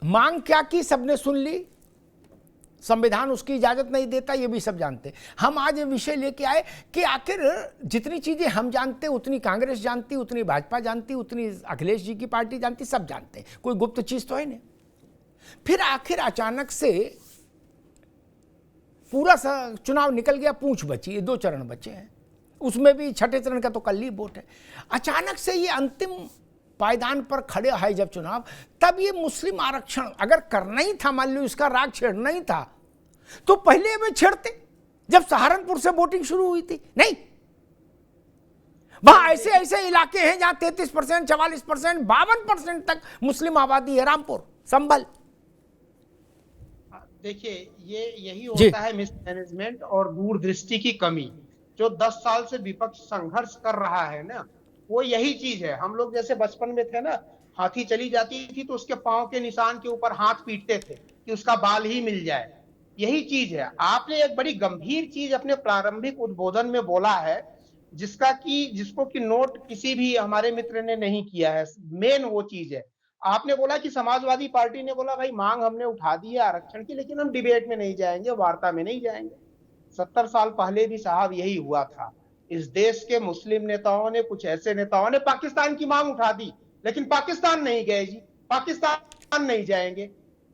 मांग क्या की सबने सुन ली, संविधान उसकी इजाजत नहीं देता, ये भी सब जानते। हम आज ये विषय लेके आए कि आखिर जितनी चीजें हम जानते उतनी कांग्रेस जानती, उतनी भाजपा जानती, उतनी अखिलेश जी की पार्टी जानती, सब जानते हैं, कोई गुप्त चीज तो है नहीं। फिर आखिर अचानक से पूरा चुनाव निकल गया, पूंछ बची, 2 चरण बचे हैं, उसमें भी छठे चरण का तो कल ही वोट है। अचानक से ये अंतिम पायदान पर खड़े है जब चुनाव, तब ये मुस्लिम आरक्षण अगर करना ही था, मान लो इसका राग छेड़ना ही था, तो पहले में छेड़ते जब सहारनपुर से वोटिंग शुरू हुई थी। नहीं, वहां ऐसे ऐसे इलाके हैं जहां 33%, 44%, 52% तक मुस्लिम आबादी है। रामपुर, संभल। देखिए, यही होता है मिसमैनेजमेंट और दूरदृष्टि की कमी। जो 10 साल से विपक्ष संघर्ष कर रहा है ना, वो यही चीज है। हम लोग जैसे बचपन में थे ना, हाथी चली जाती थी तो उसके पांव के निशान के ऊपर हाथ पीटते थे कि उसका बाल ही मिल जाए। यही चीज है। आपने एक बड़ी गंभीर चीज अपने प्रारंभिक उद्बोधन में बोला है, जिसको कि नोट किसी भी हमारे मित्र ने नहीं किया है। मेन वो चीज है, आपने बोला कि समाजवादी पार्टी ने बोला भाई मांग हमने उठा दी है आरक्षण की, लेकिन हम डिबेट में नहीं जाएंगे, वार्ता में नहीं जाएंगे। 70 साल पहले भी साहब यही हुआ था। इस देश के मुस्लिम नेताओं ने, कुछ ऐसे नेताओं ने पाकिस्तान की मांग उठा दी, लेकिन पाकिस्तान नहीं गए जी, पाकिस्तान नहीं जाएंगे।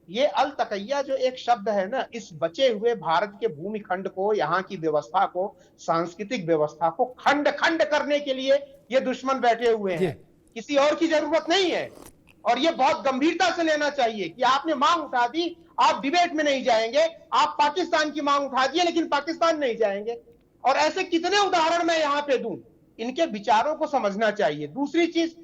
ये अल तकैया जो एक शब्द है ना, इस बचे हुए भारत के भूमि खंड को, यहाँ की व्यवस्था को, सांस्कृतिक व्यवस्था को खंड खंड करने के लिए ये दुश्मन बैठे हुए हैं। किसी और की जरूरत नहीं है। और ये बहुत गंभीरता से लेना चाहिए कि आपने मांग उठा दी, आप डिबेट में नहीं जाएंगे, आप पाकिस्तान की मांग उठा दी लेकिन पाकिस्तान नहीं जाएंगे। और ऐसे कितने उदाहरण मैं यहां पे दूं। इनके विचारों को समझना चाहिए। दूसरी चीज,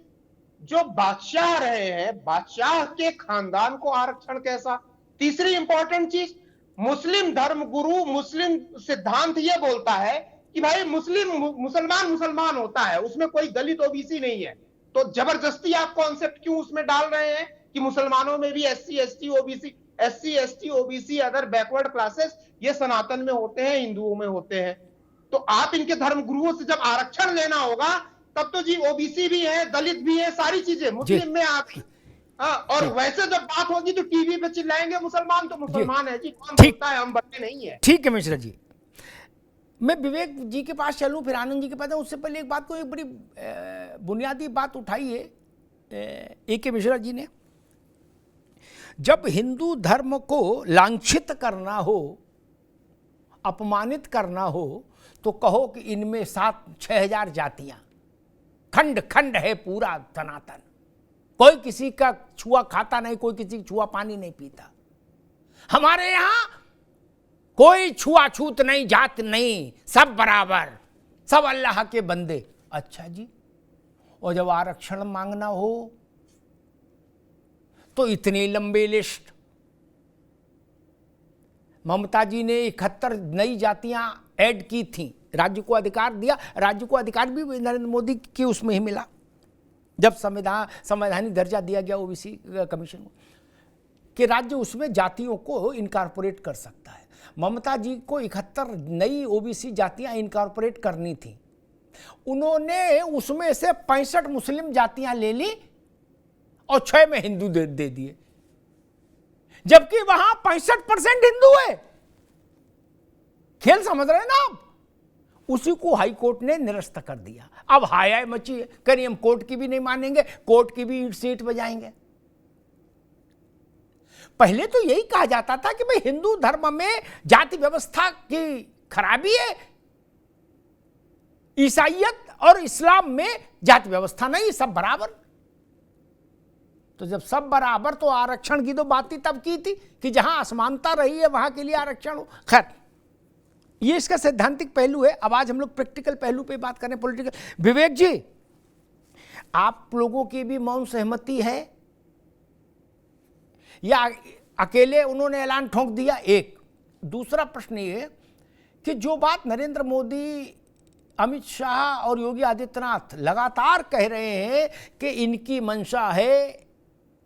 जो बादशाह रहे हैं, बादशाह के खानदान को आरक्षण कैसा। तीसरी इंपॉर्टेंट चीज, मुस्लिम धर्म गुरु, मुस्लिम सिद्धांत ये बोलता है कि भाई मुसलमान होता है, उसमें कोई दलित ओबीसी नहीं है। तो जबरदस्ती आप कॉन्सेप्ट क्यों उसमें डाल रहे हैं कि मुसलमानों में भी SC ST OBC other backward classes ये सनातन में होते हैं, हिंदुओं में होते हैं। तो आप इनके धर्म गुरुओं से जब आरक्षण लेना होगा तब तो जी ओबीसी भी है, दलित भी है, सारी चीजें मुस्लिम में आप। और वैसे जब बात होगी तो टीवी पे चिल्लाएंगे मुसलमान तो मुसलमान है जी, कौन बोलता है हम बच्चे नहीं है। ठीक है मिश्रा जी, मैं विवेक जी के पास चलूं, फिर आनंद जी के पास। उससे पहले एक बात को, एक बड़ी बुनियादी बात उठाई है ए के मिश्रा जी ने। जब हिंदू धर्म को लांछित करना हो, अपमानित करना हो, तो कहो कि इनमें 6,000 जातियां, खंड खंड है पूरा सनातन, कोई किसी का छुआ खाता नहीं, कोई किसी का छुआ पानी नहीं पीता। हमारे यहां कोई छुआछूत नहीं, जात नहीं, सब बराबर, सब अल्लाह के बंदे। अच्छा जी, और जब आरक्षण मांगना हो तो इतनी लंबी लिस्ट। ममता जी ने 71 नई जातियां ऐड की थी, राज्य को अधिकार दिया। राज्य को अधिकार भी नरेंद्र मोदी की उसमें ही मिला जब संवैधानिक दर्जा दिया गया ओबीसी कमीशन को, कि राज्य उसमें जातियों को इनकॉर्पोरेट कर सकता है। ममता जी को 71 नई ओबीसी जातियां इनकॉर्पोरेट करनी थी, उन्होंने उसमें से 65 मुस्लिम जातियां ले ली और 6 में हिंदू दे दिए, जबकि वहां 65% हिंदू है। खेल समझ रहे हैं ना आप? उसी को हाई कोर्ट ने निरस्त कर दिया। अब हाय मची है, कहीं हम कोर्ट की भी नहीं मानेंगे, कोर्ट की भी ईंट सीट बजाएंगे। पहले तो यही कहा जाता था कि भाई हिंदू धर्म में जाति व्यवस्था की खराबी है, ईसाईयत और इस्लाम में जाति व्यवस्था नहीं, सब बराबर। तो जब सब बराबर, तो आरक्षण की तो बात ही तब की थी कि जहां असमानता रही है वहां के लिए आरक्षण हो। खैर, ये इसका सैद्धांतिक पहलू है। अब आज हम लोग प्रैक्टिकल पहलू पे बात करें, पॉलिटिकल। विवेक जी, आप लोगों की भी मौन सहमति है या अकेले उन्होंने ऐलान ठोक दिया? एक दूसरा प्रश्न ये कि जो बात नरेंद्र मोदी, अमित शाह और योगी आदित्यनाथ लगातार कह रहे हैं कि इनकी मंशा है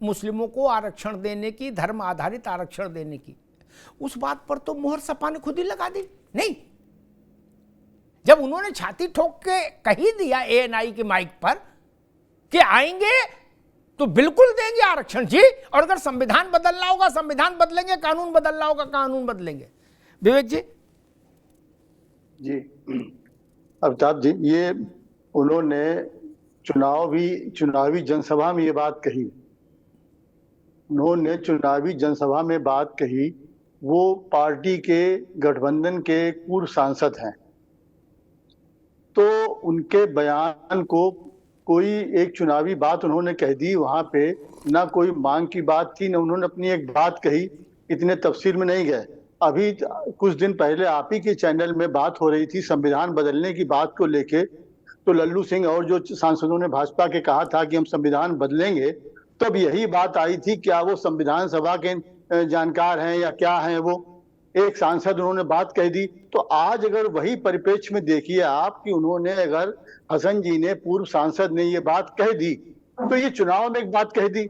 मुस्लिमों को आरक्षण देने की, धर्म आधारित आरक्षण देने की, उस बात पर तो मोहर सपा ने खुद ही लगा दी। नहीं, जब उन्होंने छाती ठोक के कही दिया एएनआई के माइक पर कि आएंगे तो बिल्कुल देंगे आरक्षण जी। और अगर संविधान बदलना होगा संविधान बदलेंगे, कानून बदलना होगा कानून बदलेंगे। विवेक जी। जी अमिताभ जी, ये उन्होंने चुनावी जनसभा में ये बात कही। उन्होंने चुनावी जनसभा में बात कही। वो पार्टी के गठबंधन के पूर्व सांसद हैं, तो उनके बयान को कोई एक चुनावी बात उन्होंने कह दी वहां पे, ना कोई मांग की बात थी, ना उन्होंने अपनी एक बात कही, इतने तफसील में नहीं गए। अभी कुछ दिन पहले आप ही के चैनल में बात हो रही थी संविधान बदलने की बात को लेके, तो लल्लू सिंह और जो सांसदों ने भाजपा के कहा था कि हम संविधान बदलेंगे, तब यही बात आई थी क्या वो संविधान सभा के जानकार हैं या क्या हैं। वो एक सांसद उन्होंने बात कह दी। तो आज अगर वही परिप्रेक्ष्य में देखिए आप कि उन्होंने, अगर हसन जी ने, पूर्व सांसद ने ये बात कह दी, तो ये चुनाव में एक बात कह दी।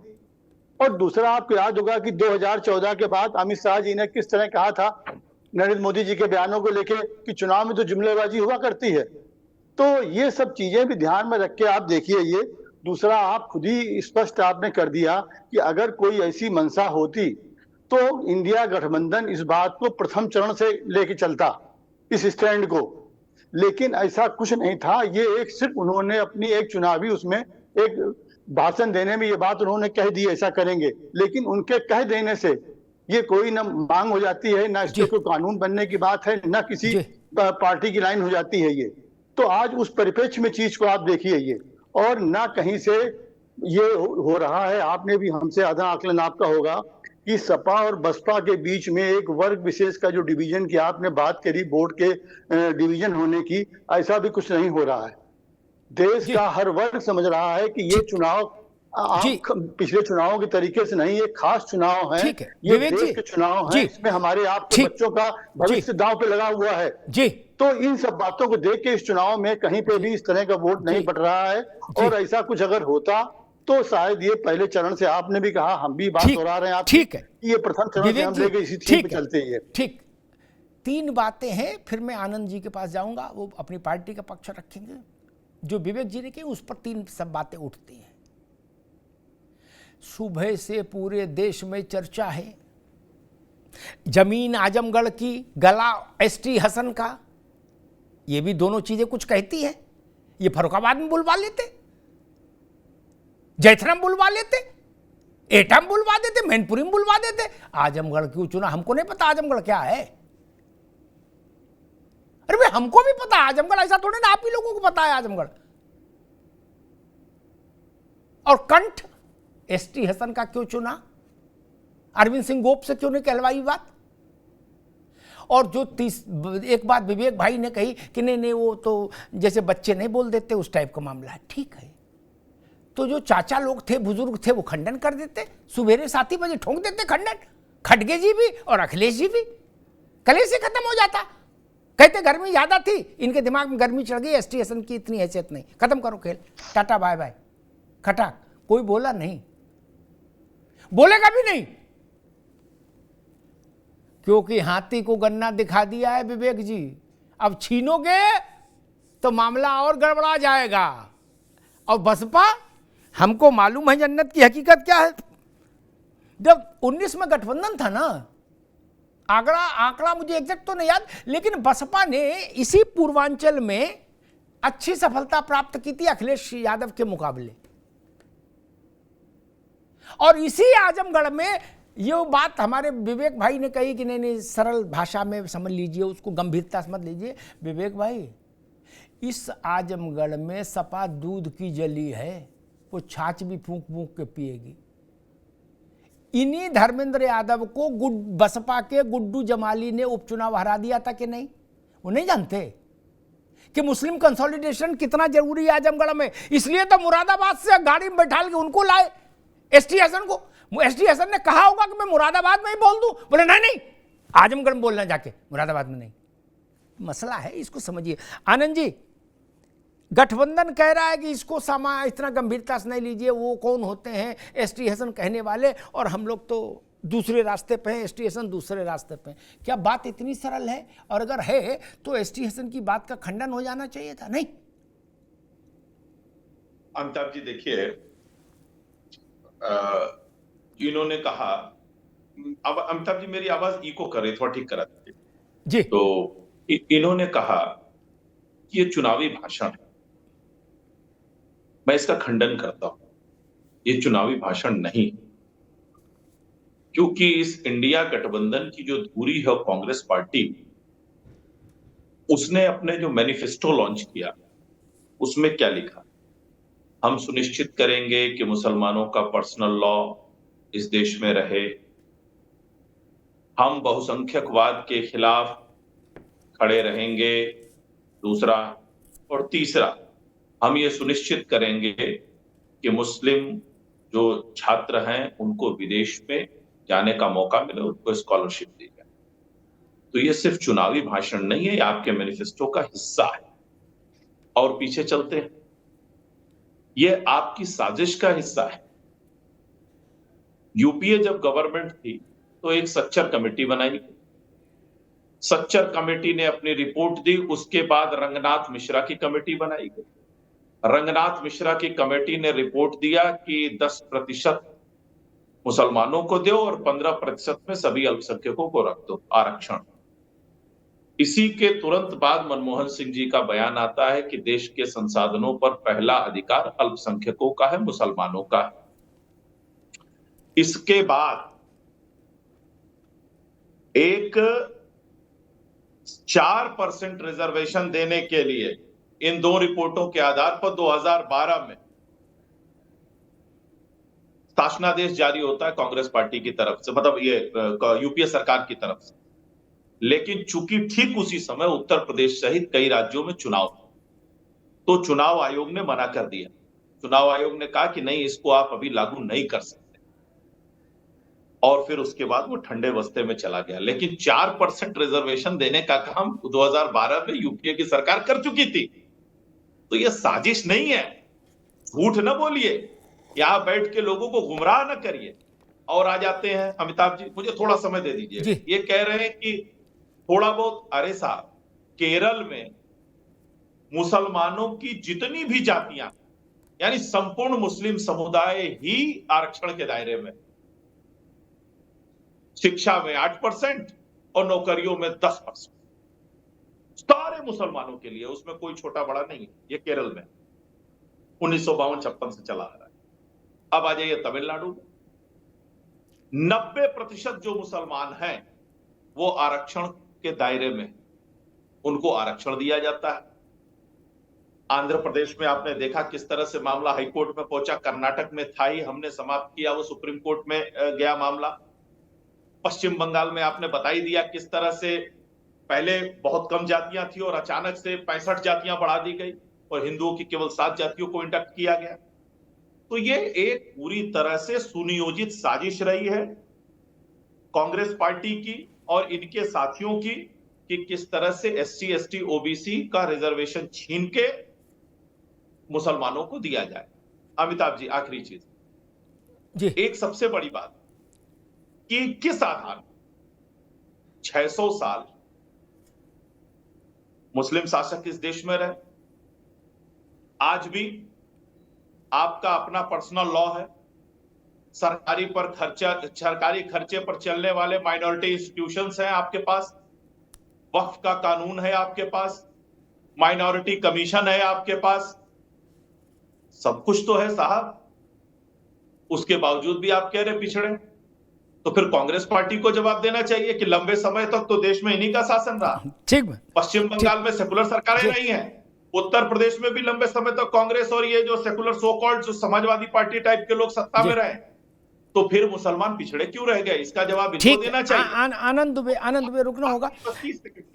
और दूसरा आपको याद होगा कि 2014 के बाद अमित शाह जी ने किस तरह कहा था नरेंद्र मोदी जी के बयानों को लेके कि चुनाव में तो जुमलेबाजी हुआ करती है। तो ये सब चीजें भी ध्यान में रख के आप देखिए। ये दूसरा, आप खुद ही स्पष्ट आपने कर दिया कि अगर कोई ऐसी मंशा होती तो इंडिया गठबंधन इस बात को प्रथम चरण से लेके चलता, इस स्टैंड को। लेकिन ऐसा कुछ नहीं था। ये एक सिर्फ उन्होंने अपनी एक चुनावी उसमें एक भाषण देने में ये बात उन्होंने कह दी ऐसा करेंगे, लेकिन उनके कह देने से ये कोई न मांग हो जाती है, ना इसके कोई कानून बनने की बात है, ना किसी पार्टी की लाइन हो जाती है। ये तो आज उस परिप्रेक्ष्य में चीज को आप देखिए ये, और ना कहीं से ये हो रहा है। आपने भी हमसे आधा आकलन आपका होगा कि सपा और बसपा के बीच में एक वर्ग विशेष का जो डिवीजन की आपने बात करी, बोर्ड के डिवीजन होने की, ऐसा भी कुछ नहीं हो रहा है। देश का हर वर्ग समझ रहा है कि ये चुनाव पिछले चुनावों के तरीके से नहीं, ये खास चुनाव है, ये देश के चुनाव है, इसमें हमारे आपके बच्चों का भविष्य दांव पे लगा हुआ है जी। तो इन सब बातों को देख के इस चुनाव में कहीं पे भी इस तरह का वोट नहीं बढ़ रहा है। और ऐसा कुछ अगर होता तो शायद ये पहले चरण से, आपने भी कहा, हम भी बात दोहरा रहे हैं आप, ठीक है, ये प्रथम चरण से हम लेके इसी चीज पे चलते हैं। ठीक, 3 बातें हैं, फिर मैं आनंद जी के पास जाऊंगा, वो अपनी पार्टी का पक्ष रखेंगे। जो विवेक जी ने की उस पर 3 सब बातें उठती हैं। सुबह से पूरे देश में चर्चा है, जमीन आजमगढ़ की, गला एसटी हसन का। ये भी दोनों चीजें कुछ कहती है। ये फर्रुखाबाद में बुलवा लेते, जैथरम बुलवा लेते, एटा में बुलवा देते, मैनपुरी में बुलवा देते। आजमगढ़ क्यों चुना? हमको नहीं पता आजमगढ़ क्या है। अरे भाई हमको भी पता आजमगढ़, ऐसा थोड़ी ना आप ही लोगों को पता है आजमगढ़। और कंठ एसटी हसन का क्यों चुना? अरविंद सिंह गोप से क्यों नहीं कहलवाई बात? और जो एक बात विवेक भाई ने कही कि नहीं वो तो जैसे बच्चे नहीं बोल देते उस टाइप का मामला है। ठीक है, तो जो चाचा लोग थे, बुजुर्ग थे, वो खंडन कर देते, सुबेरे 7 बजे ठोक देते खंडन। खड़गे जी भी और अखिलेश जी भी, कले से खत्म हो जाता। कहते गर्मी ज्यादा थी, इनके दिमाग में गर्मी चढ़ गई, एसटी हसन की इतनी हैसियत नहीं, खत्म करो खेल, टाटा बाय बाय, खटाक। कोई बोला नहीं, बोलेगा भी नहीं, क्योंकि हाथी को गन्ना दिखा दिया है विवेक जी। अब छीनोगे तो मामला और गड़बड़ा जाएगा। और बसपा, हमको मालूम है जन्नत की हकीकत क्या है। जब 19 में गठबंधन था ना, आंकड़ा मुझे एग्जैक्ट तो नहीं याद, लेकिन बसपा ने इसी पूर्वांचल में अच्छी सफलता प्राप्त की थी अखिलेश यादव के मुकाबले। और इसी आजमगढ़ में ये बात हमारे विवेक भाई ने कही कि नहीं सरल भाषा में समझ लीजिए, उसको गंभीरता समझ लीजिए। विवेक भाई, इस आजमगढ़ में सपा दूध की जली है, वो छाछ भी फूंक फूंक के पिएगी। इन्हीं धर्मेंद्र यादव को बसपा के गुड्डू जमाली ने उपचुनाव हरा दिया था कि नहीं? वो नहीं जानते कि मुस्लिम कंसोलिडेशन कितना जरूरी है आजमगढ़ में। इसलिए तो मुरादाबाद से गाड़ी में बैठाल के उनको लाए, एसटी हसन को। एसटी हसन ने कहा होगा कि मैं मुरादाबाद में ही बोल दूं, बोले नहीं आजमगढ़ में बोलना जाके, मुरादाबाद में नहीं। मसला है, इसको समझिए। आनंद जी, गठबंधन कह रहा है कि इसको इतना गंभीरता से नहीं लीजिए, वो कौन होते हैं एसटी हसन कहने वाले, और हम लोग तो दूसरे रास्ते पे हैं, एसटी हसन दूसरे रास्ते पे हैं। क्या बात इतनी सरल है? और अगर है तो एसटी हसन की बात का खंडन हो जाना चाहिए था, नहीं? अमिताभ जी देखिए, इन्होंने कहा, अब अमिताभ जी मेरी आवाज इको कर रही, थोड़ा ठीक करा दीजिए जी तो इन्होंने कहा कि ये चुनावी भाषण है। मैं इसका खंडन करता हूं, ये चुनावी भाषण नहीं, क्योंकि इस इंडिया गठबंधन की जो धुरी है कांग्रेस पार्टी, उसने अपने जो मैनिफेस्टो लॉन्च किया उसमें क्या लिखा, हम सुनिश्चित करेंगे कि मुसलमानों का पर्सनल लॉ इस देश में रहे, हम बहुसंख्यकवाद के खिलाफ खड़े रहेंगे, दूसरा, और तीसरा, हम ये सुनिश्चित करेंगे कि मुस्लिम जो छात्र हैं उनको विदेश में जाने का मौका मिले, उनको स्कॉलरशिप दी जाए। तो ये सिर्फ चुनावी भाषण नहीं है, ये आपके मैनिफेस्टो का हिस्सा है। और पीछे चलते हैं, ये आपकी साजिश का हिस्सा है। यूपीए जब गवर्नमेंट थी तो एक सच्चर कमेटी बनाई गई, सच्चर कमेटी ने अपनी रिपोर्ट दी, उसके बाद रंगनाथ मिश्रा की कमेटी बनाई गई। रंगनाथ मिश्रा की कमेटी ने रिपोर्ट दिया कि 10% मुसलमानों को दो और 15% में सभी अल्पसंख्यकों को रख दो आरक्षण। इसी के तुरंत बाद मनमोहन सिंह जी का बयान आता है कि देश के संसाधनों पर पहला अधिकार अल्पसंख्यकों का है, मुसलमानों का है। इसके बाद एक 4% रिजर्वेशन देने के लिए इन दो रिपोर्टों के आधार पर 2012 में शासनादेश जारी होता है कांग्रेस पार्टी की तरफ से, मतलब ये यूपीए सरकार की तरफ से। लेकिन चूंकि ठीक उसी समय उत्तर प्रदेश सहित कई राज्यों में चुनाव था, तो चुनाव आयोग ने मना कर दिया। चुनाव आयोग ने कहा कि नहीं, इसको आप अभी लागू नहीं कर सकते, और फिर उसके बाद वो ठंडे बस्ते में चला गया। लेकिन 4% रिजर्वेशन देने का काम 2012 में यूपीए की सरकार कर चुकी थी। तो ये साजिश नहीं है, झूठ ना बोलिए, यहां बैठ के लोगों को गुमराह ना करिए। और आ जाते हैं अमिताभ जी, मुझे थोड़ा समय दे दीजिए। ये कह रहे हैं कि थोड़ा बहुत, अरे साहब, केरल में मुसलमानों की जितनी भी जातियां, यानी संपूर्ण मुस्लिम समुदाय ही आरक्षण के दायरे में, शिक्षा में 8% और नौकरियों में 10%, सारे मुसलमानों के लिए, उसमें कोई छोटा बड़ा नहीं है। ये केरल में 1952-56 से चला आ रहा है। अब आ जाइए तमिलनाडु में, 90% जो मुसलमान हैं वो आरक्षण के दायरे में, उनको आरक्षण दिया जाता है। आंध्र प्रदेश में आपने देखा किस तरह से मामला हाईकोर्ट में पहुंचा, कर्नाटक में था ही, हमने समाप्त किया, वो सुप्रीम कोर्ट में गया मामला। पश्चिम बंगाल में आपने बता ही दिया किस तरह से पहले बहुत कम जातियां थी और अचानक से 65 जातियां बढ़ा दी गई और हिंदुओं की केवल 7 जातियों को इंडक्ट किया गया। तो ये एक पूरी तरह से सुनियोजित साजिश रही है कांग्रेस पार्टी की और इनके साथियों की, कि किस तरह से SC, ST, OBC का रिजर्वेशन छीन के मुसलमानों को दिया जाए। अमिताभ जी, आखिरी चीज जी, एक सबसे बड़ी बात कि किस आधार 600 साल मुस्लिम शासक इस देश में रहे, आज भी आपका अपना पर्सनल लॉ है, सरकारी खर्चे पर चलने वाले माइनॉरिटी इंस्टीट्यूशंस हैं आपके पास, वक्फ का कानून है आपके पास, माइनॉरिटी कमीशन है आपके पास, सब कुछ तो है साहब। उसके बावजूद भी आप कह रहे पिछड़े। तो फिर कांग्रेस पार्टी को जवाब देना चाहिए कि लंबे समय तक तो देश में इन्हीं का शासन रहा। ठीक, पश्चिम बंगाल में सेकुलर सरकारें रही हैं, उत्तर प्रदेश में भी लंबे समय तक कांग्रेस और ये जो सेकुलर सो कॉल्ड जो समाजवादी पार्टी टाइप के लोग सत्ता में रहे। तो फिर मुसलमान पिछड़े क्यों रह गए? इसका जवाब इनको देना चाहिए। आनंद दुबे रुकना होगा।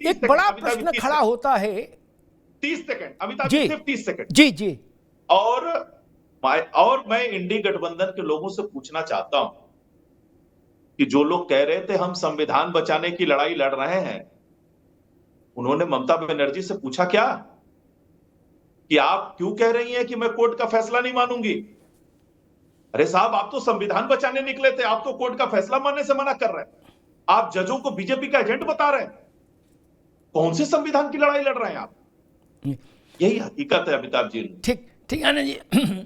एक बड़ा प्रश्न खड़ा होता है। 30 सेकंड अमिताभ जी, सिर्फ 30 सेकंड। जी जी। और मैं इंडी गठबंधन के लोगों से पूछना चाहता हूं कि जो लोग कह रहे थे हम संविधान बचाने की लड़ाई लड़ रहे हैं, उन्होंने ममता बनर्जी से पूछा क्या कि आप क्यों कह रही हैं कि मैं कोर्ट का फैसला नहीं मानूंगी? अरे साहब, आप तो संविधान बचाने निकले थे, आप तो कोर्ट का फैसला मानने से मना कर रहे हैं। आप जजों को बीजेपी का एजेंट बता रहे हैं। कौन से संविधान की लड़ाई लड़ रहे हैं आप? यही हकीकत है अमिताभ जी। ठीक ठीक, आनंद जी।